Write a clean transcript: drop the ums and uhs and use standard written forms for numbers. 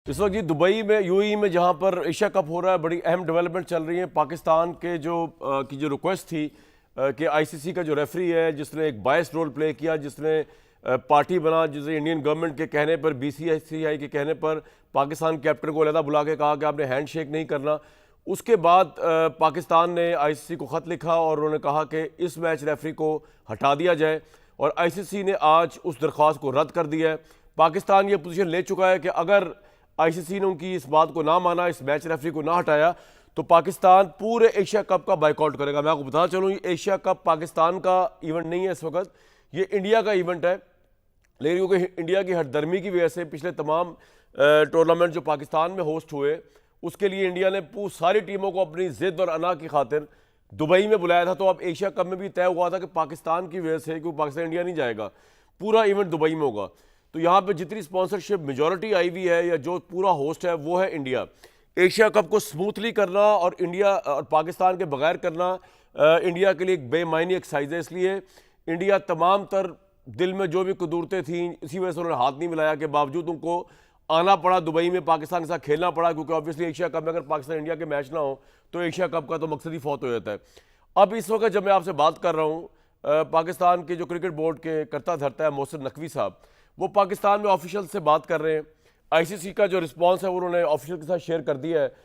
इस वक्त जी दुबई में यूएई में जहां पर एशिया कप हो रहा है, बड़ी अहम डेवलपमेंट चल रही है। पाकिस्तान के जो रिक्वेस्ट थी कि आईसीसी का जो रेफरी है, जिसने एक बायस रोल प्ले किया, जिसने पार्टी बना, जिसने इंडियन गवर्नमेंट के कहने पर, बीसीसीआई के कहने पर पाकिस्तान कैप्टन को अलहदा बुला के कहा कि आपने हैंड शेक नहीं करना। उसके बाद पाकिस्तान ने आईसीसी को ख़त लिखा और उन्होंने कहा कि इस मैच रेफरी को हटा दिया जाए, और आईसीसी ने आज उस दरख्वास्त को रद्द कर दिया है। पाकिस्तान ये पोजीशन ले चुका है कि अगर आईसीसी ने उनकी इस बात को ना माना, इस मैच रेफरी को ना हटाया, तो पाकिस्तान पूरे एशिया कप का बाइकआउट करेगा। मैं आपको बताना चलूँ, ये एशिया कप पाकिस्तान का इवेंट नहीं है इस वक्त, ये इंडिया का इवेंट है। लेकिन क्योंकि इंडिया की हरदर्मी की वजह से पिछले तमाम टूर्नामेंट जो पाकिस्तान में होस्ट हुए, उसके लिए इंडिया ने सारी टीमों को अपनी जिद और अना की खातिर दुबई में बुलाया था। तो अब एशिया कप में भी तय हुआ था कि पाकिस्तान की वजह से, क्योंकि पाकिस्तान इंडिया नहीं जाएगा, पूरा इवेंट दुबई में होगा। तो यहाँ पे जितनी स्पॉन्सरशिप मेजॉरिटी आई हुई है, या जो पूरा होस्ट है, वो है इंडिया। एशिया कप को स्मूथली करना और इंडिया और पाकिस्तान के बगैर करना इंडिया के लिए एक बेमायनी एक्सरसाइज है। इसलिए इंडिया तमाम तर दिल में जो भी कदूरतें थी, इसी वजह से उन्होंने हाथ नहीं मिलाया, के बावजूद उनको आना पड़ा दुबई में, पाकिस्तान के साथ खेलना पड़ा, क्योंकि ऑब्वियसली एशिया कप में अगर पाकिस्तान इंडिया के मैच ना हो तो एशिया कप का तो मकसद ही फौत हो जाता है। अब इस वक्त जब मैं आपसे बात कर रहा हूँ, पाकिस्तान के जो क्रिकेट बोर्ड के करता धरता है मोहसिन नकवी साहब, वो पाकिस्तान में ऑफिशियल से बात कर रहे हैं। आईसीसी का जो रिस्पांस है वो उन्होंने ऑफिशियल के साथ शेयर कर दिया है।